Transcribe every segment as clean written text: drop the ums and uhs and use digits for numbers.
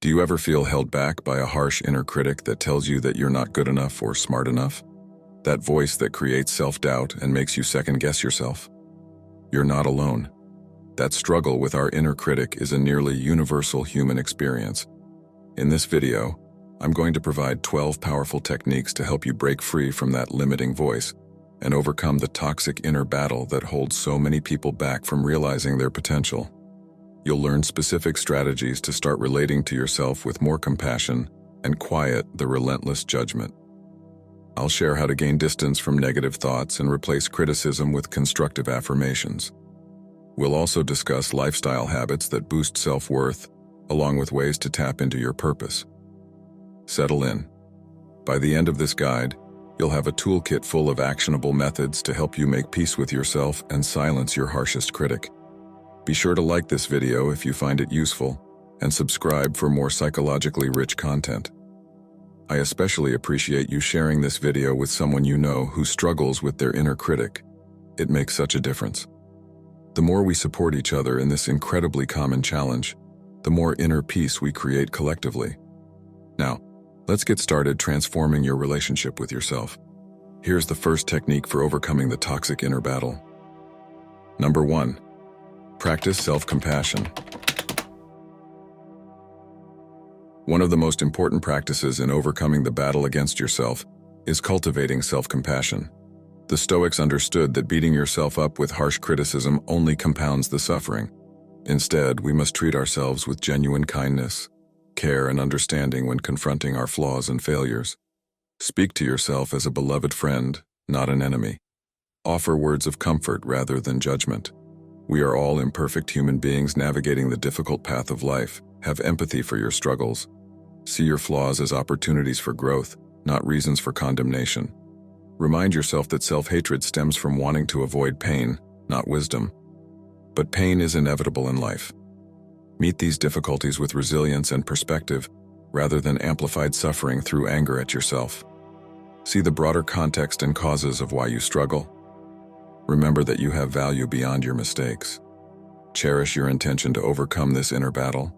Do you ever feel held back by a harsh inner critic that tells you that you're not good enough or smart enough? That voice that creates self-doubt and makes you second-guess yourself? You're not alone. That struggle with our inner critic is a nearly universal human experience. In this video, I'm going to provide 12 powerful techniques to help you break free from that limiting voice and overcome the toxic inner battle that holds so many people back from realizing their potential. You'll learn specific strategies to start relating to yourself with more compassion and quiet the relentless judgment. I'll share how to gain distance from negative thoughts and replace criticism with constructive affirmations. We'll also discuss lifestyle habits that boost self-worth, along with ways to tap into your purpose. Settle in. By the end of this guide, you'll have a toolkit full of actionable methods to help you make peace with yourself and silence your harshest critic. Be sure to like this video if you find it useful, and subscribe for more psychologically rich content. I especially appreciate you sharing this video with someone you know who struggles with their inner critic. It makes such a difference. The more we support each other in this incredibly common challenge, the more inner peace we create collectively. Now, let's get started transforming your relationship with yourself. Here's the first technique for overcoming the toxic inner battle. Number 1. Practice self-compassion. One of the most important practices in overcoming the battle against yourself is cultivating self-compassion. The Stoics understood that beating yourself up with harsh criticism only compounds the suffering. Instead, we must treat ourselves with genuine kindness, care, and understanding when confronting our flaws and failures. Speak to yourself as a beloved friend, not an enemy. Offer words of comfort rather than judgment. We are all imperfect human beings navigating the difficult path of life. Have empathy for your struggles. See your flaws as opportunities for growth, not reasons for condemnation. Remind yourself that self-hatred stems from wanting to avoid pain, not wisdom. But pain is inevitable in life. Meet these difficulties with resilience and perspective, rather than amplified suffering through anger at yourself. See the broader context and causes of why you struggle. Remember that you have value beyond your mistakes. Cherish your intention to overcome this inner battle.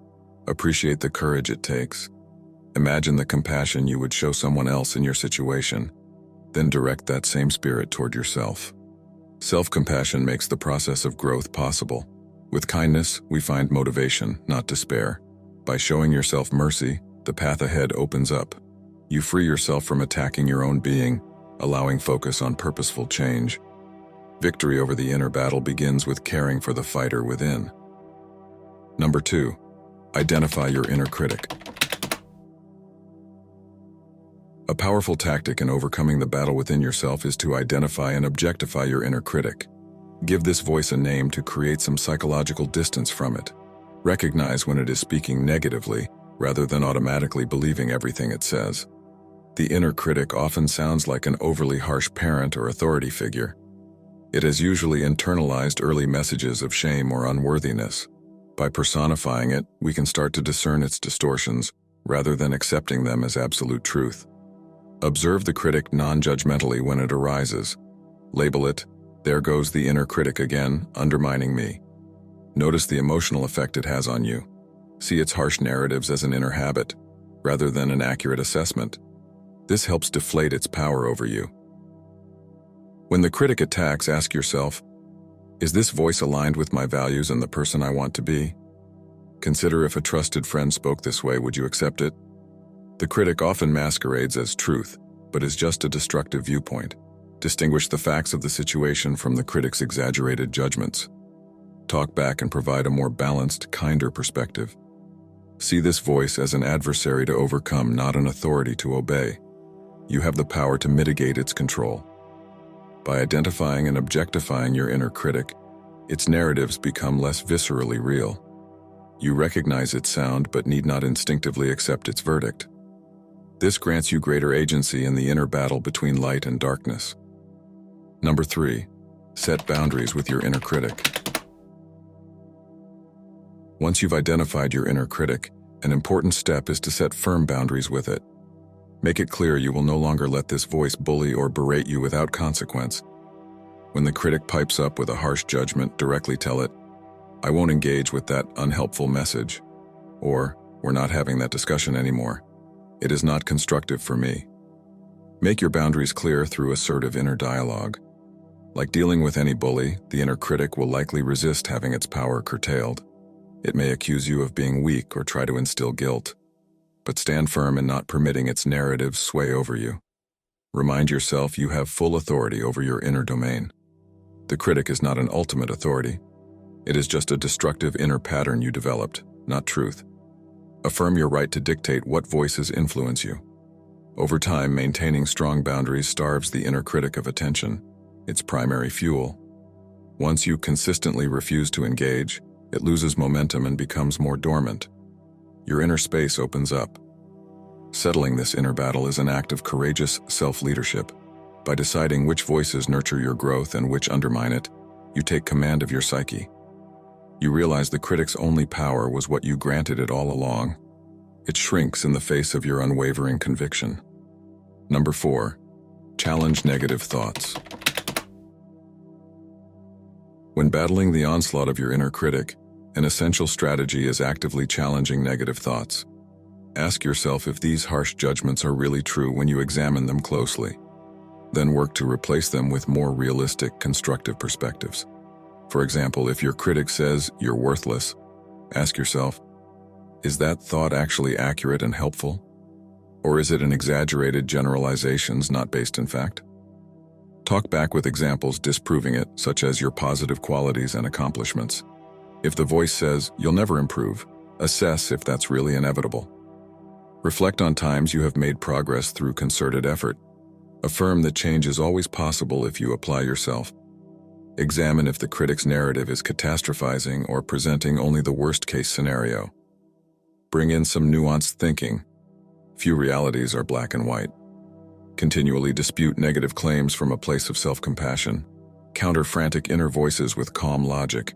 Appreciate the courage it takes. Imagine the compassion you would show someone else in your situation. Then direct that same spirit toward yourself. Self-compassion makes the process of growth possible. With kindness, we find motivation, not despair. By showing yourself mercy, the path ahead opens up. You free yourself from attacking your own being, allowing focus on purposeful change. Victory over the inner battle begins with caring for the fighter within. Number 2. Identify your inner critic. A powerful tactic in overcoming the battle within yourself is to identify and objectify your inner critic. Give this voice a name to create some psychological distance from it. Recognize when it is speaking negatively, rather than automatically believing everything it says. The inner critic often sounds like an overly harsh parent or authority figure. It has usually internalized early messages of shame or unworthiness. By personifying it, we can start to discern its distortions, rather than accepting them as absolute truth. Observe the critic non-judgmentally when it arises. Label it, "There goes the inner critic again, undermining me." Notice the emotional effect it has on you. See its harsh narratives as an inner habit, rather than an accurate assessment. This helps deflate its power over you. When the critic attacks, ask yourself, is this voice aligned with my values and the person I want to be? Consider if a trusted friend spoke this way, would you accept it? The critic often masquerades as truth, but is just a destructive viewpoint. Distinguish the facts of the situation from the critic's exaggerated judgments. Talk back and provide a more balanced, kinder perspective. See this voice as an adversary to overcome, not an authority to obey. You have the power to mitigate its control. By identifying and objectifying your inner critic, its narratives become less viscerally real. You recognize its sound but need not instinctively accept its verdict. This grants you greater agency in the inner battle between light and darkness. Number 3. Set boundaries with your inner critic. Once you've identified your inner critic, an important step is to set firm boundaries with it. Make it clear you will no longer let this voice bully or berate you without consequence. When the critic pipes up with a harsh judgment, directly tell it, "I won't engage with that unhelpful message," or We're not having that discussion anymore. It is not constructive for me. Make your boundaries clear through assertive inner dialogue. Like dealing with any bully, the inner critic will likely resist having its power curtailed. It may accuse you of being weak or try to instill guilt, but stand firm in not permitting its narratives sway over you. Remind yourself you have full authority over your inner domain. The critic is not an ultimate authority. It is just a destructive inner pattern you developed, not truth. Affirm your right to dictate what voices influence you. Over time, maintaining strong boundaries starves the inner critic of attention, its primary fuel. Once you consistently refuse to engage, it loses momentum and becomes more dormant. Your inner space opens up. Settling this inner battle is an act of courageous self-leadership. By deciding which voices nurture your growth and which undermine it, you take command of your psyche. You realize the critic's only power was what you granted it all along. It shrinks in the face of your unwavering conviction. Number 4, challenge negative thoughts. When battling the onslaught of your inner critic, an essential strategy is actively challenging negative thoughts. Ask yourself if these harsh judgments are really true when you examine them closely. Then work to replace them with more realistic, constructive perspectives. For example, if your critic says you're worthless, ask yourself, is that thought actually accurate and helpful? Or is it an exaggerated generalizations not based in fact? Talk back with examples disproving it, such as your positive qualities and accomplishments. If the voice says you'll never improve, assess if that's really inevitable. Reflect on times you have made progress through concerted effort. Affirm that change is always possible if you apply yourself. Examine if the critic's narrative is catastrophizing or presenting only the worst-case scenario. Bring in some nuanced thinking. Few realities are black and white. Continually dispute negative claims from a place of self-compassion. Counter frantic inner voices with calm logic.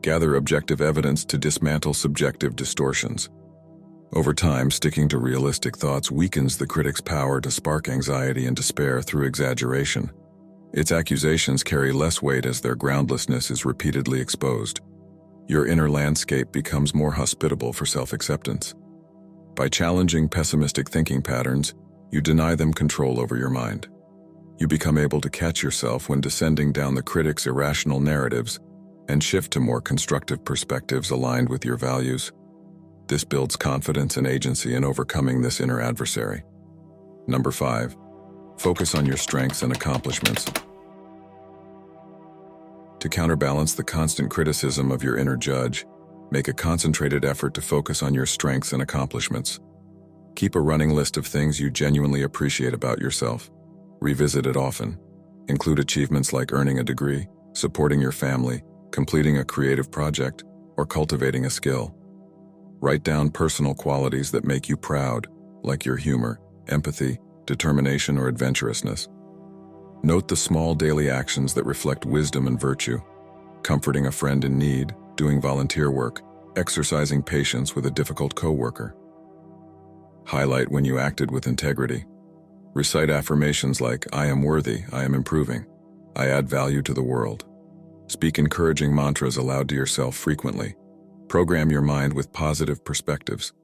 Gather objective evidence to dismantle subjective distortions. Over time, sticking to realistic thoughts weakens the critic's power to spark anxiety and despair through exaggeration. Its accusations carry less weight as their groundlessness is repeatedly exposed. Your inner landscape becomes more hospitable for self-acceptance. By challenging pessimistic thinking patterns, you deny them control over your mind. You become able to catch yourself when descending down the critic's irrational narratives and shift to more constructive perspectives aligned with your values. This builds confidence and agency in overcoming this inner adversary. Number 5, focus on your strengths and accomplishments. To counterbalance the constant criticism of your inner judge, make a concentrated effort to focus on your strengths and accomplishments. Keep a running list of things you genuinely appreciate about yourself. Revisit it often. Include achievements like earning a degree, supporting your family, completing a creative project, or cultivating a skill. Write down personal qualities that make you proud, like your humor, empathy, determination, or adventurousness. Note the small daily actions that reflect wisdom and virtue: comforting a friend in need, doing volunteer work, exercising patience with a difficult coworker. Highlight when you acted with integrity. Recite affirmations like, I am worthy, I am improving, I add value to the world. Speak encouraging mantras aloud to yourself frequently. Program your mind with positive perspectives.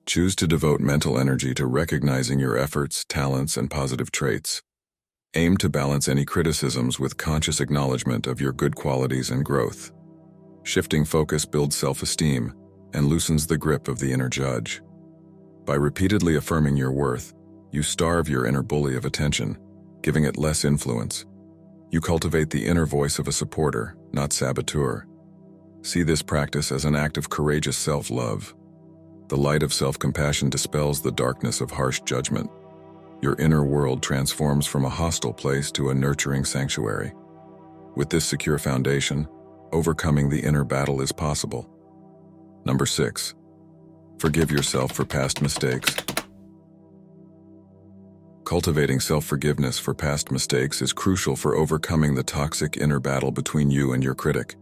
Choose to devote mental energy to recognizing your efforts, talents, and positive traits. Aim to balance any criticisms with conscious acknowledgement of your good qualities and growth. Shifting focus builds self-esteem and loosens the grip of the inner judge. By repeatedly affirming your worth, you starve your inner bully of attention, giving it less influence. You cultivate the inner voice of a supporter, not saboteur. See this practice as an act of courageous self-love. The light of self-compassion dispels the darkness of harsh judgment. Your inner world transforms from a hostile place to a nurturing sanctuary. With this secure foundation, overcoming the inner battle is possible. Number 6, forgive yourself for past mistakes. Cultivating self-forgiveness for past mistakes is crucial for overcoming the toxic inner battle between you and your critic.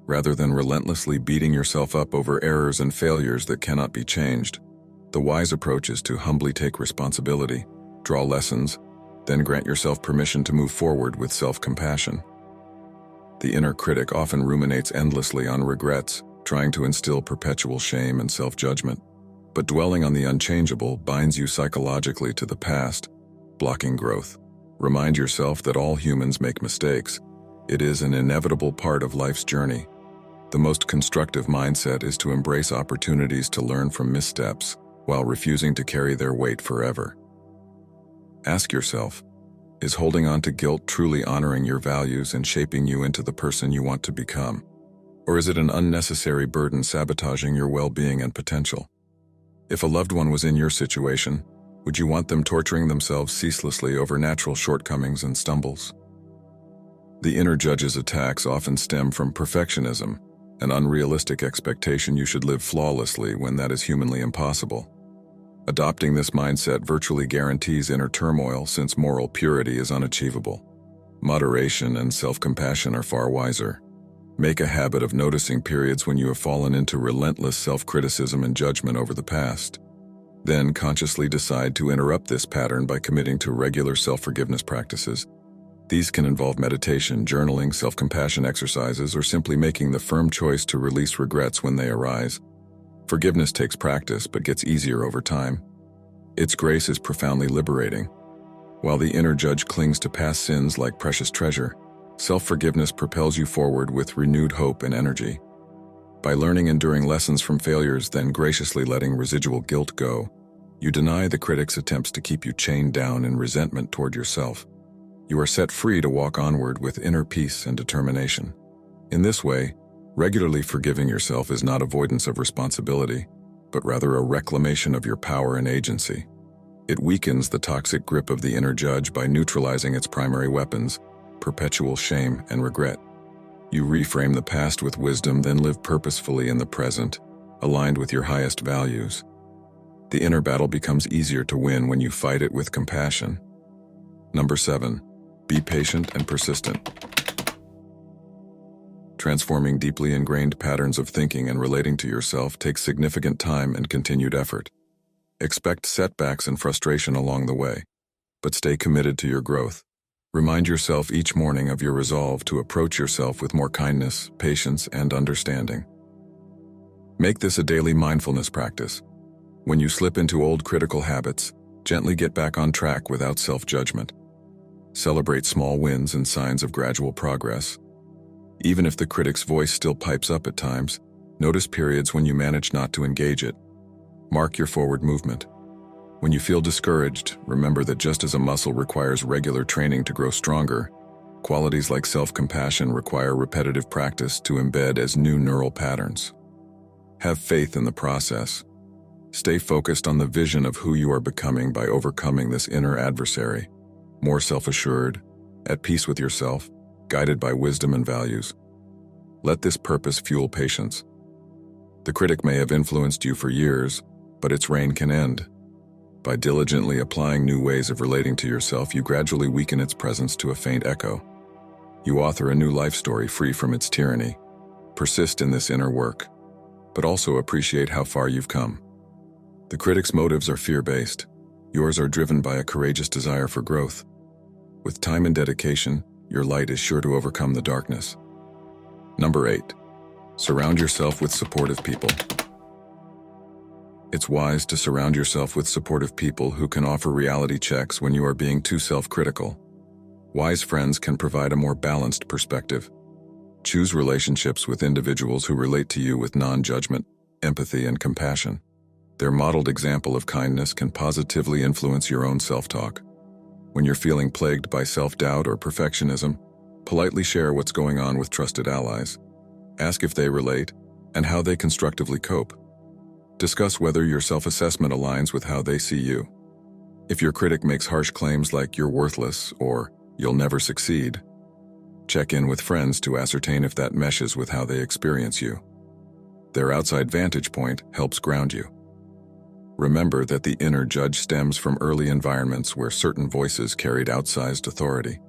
Rather than relentlessly beating yourself up over errors and failures that cannot be changed, the wise approach is to humbly take responsibility, draw lessons, then grant yourself permission to move forward with self-compassion. The inner critic often ruminates endlessly on regrets, trying to instill perpetual shame and self-judgment. But dwelling on the unchangeable binds you psychologically to the past, blocking growth. Remind yourself that all humans make mistakes. It is an inevitable part of life's journey. The most constructive mindset is to embrace opportunities to learn from missteps while refusing to carry their weight forever. Ask yourself, is holding on to guilt truly honoring your values and shaping you into the person you want to become? Or is it an unnecessary burden sabotaging your well-being and potential? If a loved one was in your situation, would you want them torturing themselves ceaselessly over natural shortcomings and stumbles? The inner judge's attacks often stem from perfectionism, an unrealistic expectation you should live flawlessly when that is humanly impossible. Adopting this mindset virtually guarantees inner turmoil since moral purity is unachievable. Moderation and self-compassion are far wiser. Make a habit of noticing periods when you have fallen into relentless self-criticism and judgment over the past. Then consciously decide to interrupt this pattern by committing to regular self-forgiveness practices. These can involve meditation, journaling, self-compassion exercises, or simply making the firm choice to release regrets when they arise. Forgiveness takes practice but gets easier over time. Its grace is profoundly liberating. While the inner judge clings to past sins like precious treasure, self-forgiveness propels you forward with renewed hope and energy. By learning enduring lessons from failures, then graciously letting residual guilt go, you deny the critic's attempts to keep you chained down in resentment toward yourself. You are set free to walk onward with inner peace and determination. In this way, regularly forgiving yourself is not avoidance of responsibility, but rather a reclamation of your power and agency. It weakens the toxic grip of the inner judge by neutralizing its primary weapons, perpetual shame and regret. You reframe the past with wisdom, then live purposefully in the present, aligned with your highest values. The inner battle becomes easier to win when you fight it with compassion. Number 7. Be patient and persistent. Transforming deeply ingrained patterns of thinking and relating to yourself takes significant time and continued effort. Expect setbacks and frustration along the way, but stay committed to your growth. Remind yourself each morning of your resolve to approach yourself with more kindness, patience, and understanding. Make this a daily mindfulness practice. When you slip into old critical habits, gently get back on track without self-judgment. Celebrate small wins and signs of gradual progress. Even if the critic's voice still pipes up at times, notice periods when you manage not to engage it. Mark your forward movement. When you feel discouraged, remember that just as a muscle requires regular training to grow stronger, qualities like self-compassion require repetitive practice to embed as new neural patterns. Have faith in the process. Stay focused on the vision of who you are becoming by overcoming this inner adversary. More self-assured, at peace with yourself, guided by wisdom and values. Let this purpose fuel patience. The critic may have influenced you for years, but its reign can end. By diligently applying new ways of relating to yourself, you gradually weaken its presence to a faint echo. You author a new life story free from its tyranny. Persist in this inner work, but also appreciate how far you've come. The critic's motives are fear-based. Yours are driven by a courageous desire for growth. With time and dedication, your light is sure to overcome the darkness. Number 8. Surround yourself with supportive people. It's wise to surround yourself with supportive people who can offer reality checks when you are being too self-critical. Wise friends can provide a more balanced perspective. Choose relationships with individuals who relate to you with non-judgment, empathy, and compassion. Their modeled example of kindness can positively influence your own self-talk. When you're feeling plagued by self-doubt or perfectionism, politely share what's going on with trusted allies. Ask if they relate and how they constructively cope. Discuss whether your self-assessment aligns with how they see you. If your critic makes harsh claims like you're worthless or you'll never succeed, check in with friends to ascertain if that meshes with how they experience you. Their outside vantage point helps ground you. Remember that the inner judge stems from early environments where certain voices carried outsized authority.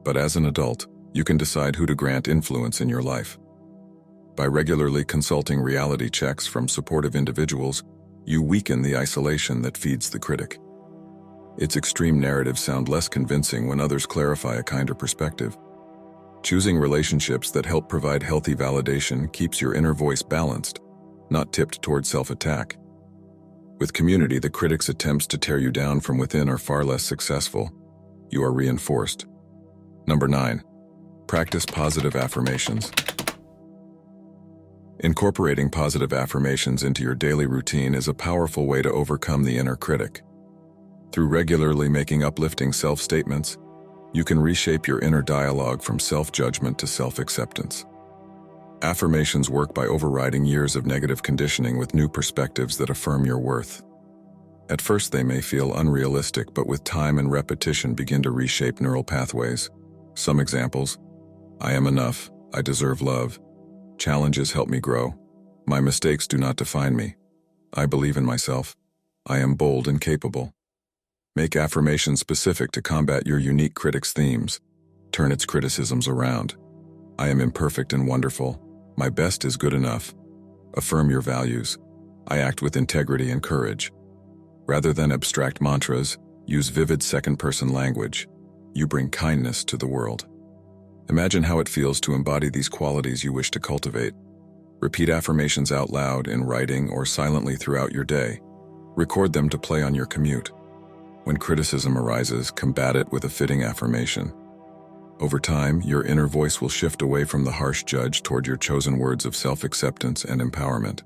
But as an adult, you can decide who to grant influence in your life. By regularly consulting reality checks from supportive individuals, you weaken the isolation that feeds the critic. Its extreme narratives sound less convincing when others clarify a kinder perspective. Choosing relationships that help provide healthy validation keeps your inner voice balanced, not tipped toward self-attack. With community, the critic's attempts to tear you down from within are far less successful. You are reinforced. Number 9. Practice positive affirmations. Incorporating positive affirmations into your daily routine is a powerful way to overcome the inner critic. Through regularly making uplifting self-statements, you can reshape your inner dialogue from self-judgment to self-acceptance. Affirmations work by overriding years of negative conditioning with new perspectives that affirm your worth. At first they may feel unrealistic, but with time and repetition begin to reshape neural pathways. Some examples: I am enough, I deserve love, challenges help me grow, my mistakes do not define me, I believe in myself, I am bold and capable. Make affirmations specific to combat your unique critic's themes. Turn its criticisms around. I am imperfect and wonderful. My best is good enough. Affirm your values. I act with integrity and courage. Rather than abstract mantras, use vivid second-person language. You bring kindness to the world. Imagine how it feels to embody these qualities you wish to cultivate. Repeat affirmations out loud, in writing, or silently throughout your day. Record them to play on your commute. When criticism arises, combat it with a fitting affirmation. Over time, your inner voice will shift away from the harsh judge toward your chosen words of self-acceptance and empowerment.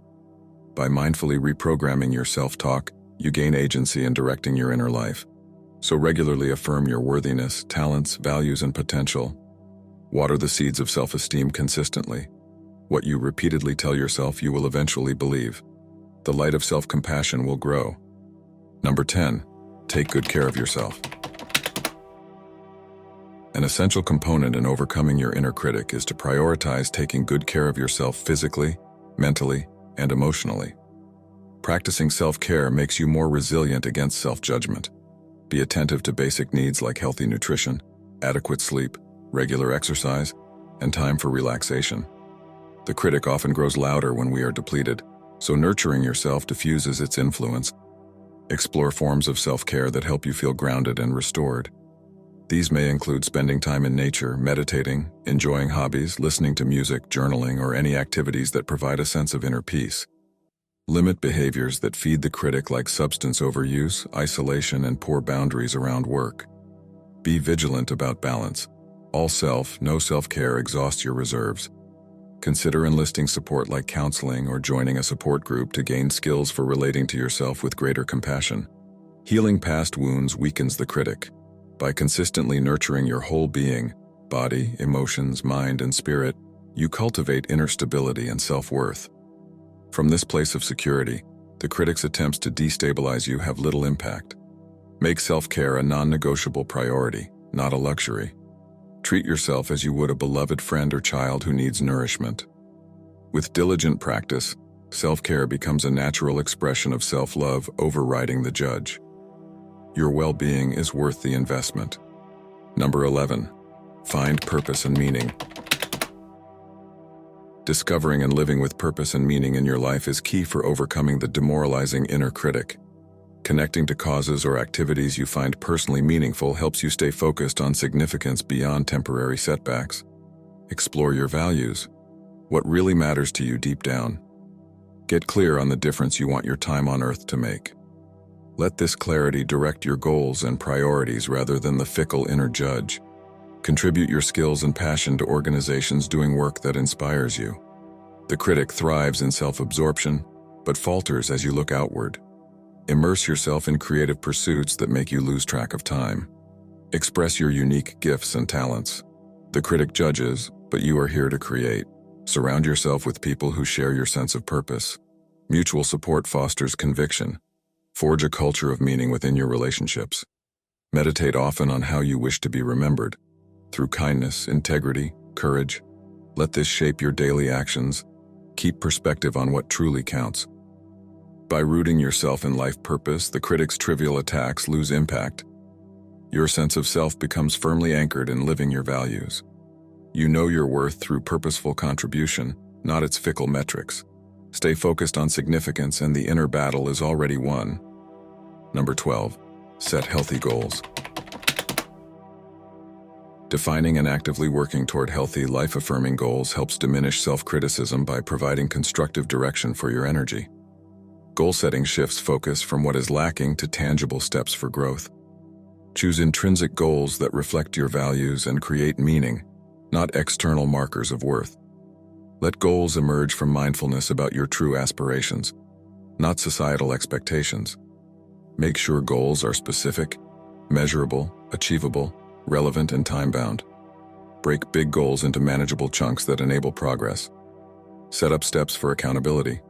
By mindfully reprogramming your self-talk, you gain agency in directing your inner life. So regularly affirm your worthiness, talents, values, and potential. Water the seeds of self-esteem consistently. What you repeatedly tell yourself, you will eventually believe. The light of self-compassion will grow. Number 10. Take good care of yourself. An essential component in overcoming your inner critic is to prioritize taking good care of yourself physically, mentally, and emotionally. Practicing self-care makes you more resilient against self-judgment. Be attentive to basic needs like healthy nutrition, adequate sleep, regular exercise, and time for relaxation. The critic often grows louder when we are depleted, so nurturing yourself diffuses its influence. Explore forms of self-care that help you feel grounded and restored. These may include spending time in nature, meditating, enjoying hobbies, listening to music, journaling, or any activities that provide a sense of inner peace. Limit behaviors that feed the critic, like substance overuse, isolation, and poor boundaries around work. Be vigilant about balance. All self, no self-care exhausts your reserves. Consider enlisting support like counseling or joining a support group to gain skills for relating to yourself with greater compassion. Healing past wounds weakens the critic. By consistently nurturing your whole being, body, emotions, mind, and spirit, you cultivate inner stability and self-worth. From this place of security, the critic's attempts to destabilize you have little impact. Make self-care a non-negotiable priority, not a luxury. Treat yourself as you would a beloved friend or child who needs nourishment. With diligent practice, self-care becomes a natural expression of self-love overriding the judge. Your well-being is worth the investment. Number 11. Find purpose and meaning. Discovering and living with purpose and meaning in your life is key for overcoming the demoralizing inner critic. Connecting to causes or activities you find personally meaningful helps you stay focused on significance beyond temporary setbacks. Explore your values. What really matters to you deep down. Get clear on the difference you want your time on earth to make. Let this clarity direct your goals and priorities rather than the fickle inner judge. Contribute your skills and passion to organizations doing work that inspires you. The critic thrives in self-absorption, but falters as you look outward. Immerse yourself in creative pursuits that make you lose track of time. Express your unique gifts and talents. The critic judges, but you are here to create. Surround yourself with people who share your sense of purpose. Mutual support fosters conviction. Forge a culture of meaning within your relationships. Meditate often on how you wish to be remembered. Through kindness, integrity, courage. Let this shape your daily actions. Keep perspective on what truly counts. By rooting yourself in life purpose, the critic's trivial attacks lose impact. Your sense of self becomes firmly anchored in living your values. You know your worth through purposeful contribution, not its fickle metrics. Stay focused on significance and the inner battle is already won. Number 12. Set healthy goals. Defining and actively working toward healthy, life-affirming goals helps diminish self-criticism by providing constructive direction for your energy. Goal setting shifts focus from what is lacking to tangible steps for growth. Choose intrinsic goals that reflect your values and create meaning, not external markers of worth. Let goals emerge from mindfulness about your true aspirations, not societal expectations. Make sure goals are specific, measurable, achievable, relevant, and time-bound. Break big goals into manageable chunks that enable progress. Set up steps for accountability.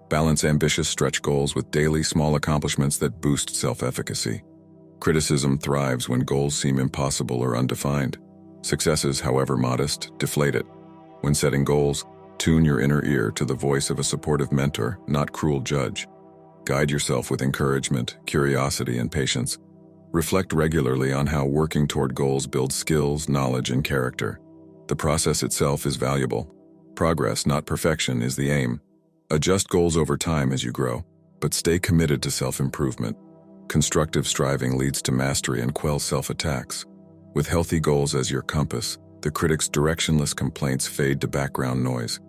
Balance ambitious stretch goals with daily small accomplishments that boost self-efficacy. Criticism thrives when goals seem impossible or undefined. Successes, however modest, deflate it. When setting goals, tune your inner ear to the voice of a supportive mentor, not cruel judge. Guide yourself with encouragement, curiosity, and patience. Reflect regularly on how working toward goals builds skills, knowledge, and character. The process itself is valuable. Progress, not perfection, is the aim. Adjust goals over time as you grow, but stay committed to self-improvement. Constructive striving leads to mastery and quells self-attacks. With healthy goals as your compass, the critic's directionless complaints fade to background noise.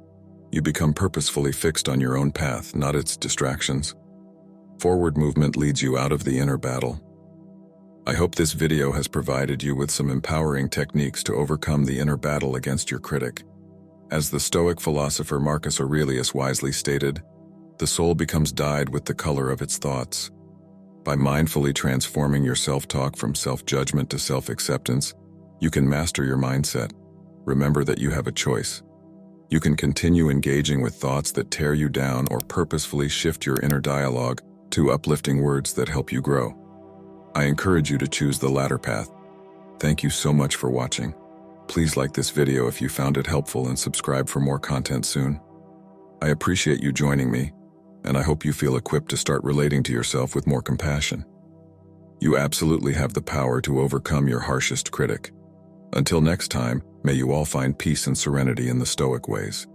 You become purposefully fixed on your own path, not its distractions. Forward movement leads you out of the inner battle. I hope this video has provided you with some empowering techniques to overcome the inner battle against your critic. As the Stoic philosopher Marcus Aurelius wisely stated, the soul becomes dyed with the color of its thoughts. By mindfully transforming your self-talk from self-judgment to self-acceptance, you can master your mindset. Remember that you have a choice. You can continue engaging with thoughts that tear you down or purposefully shift your inner dialogue to uplifting words that help you grow. I encourage you to choose the latter path. Thank you so much for watching. Please like this video if you found it helpful and subscribe for more content soon. I appreciate you joining me, and I hope you feel equipped to start relating to yourself with more compassion. You absolutely have the power to overcome your harshest critic. Until next time, may you all find peace and serenity in the Stoic ways.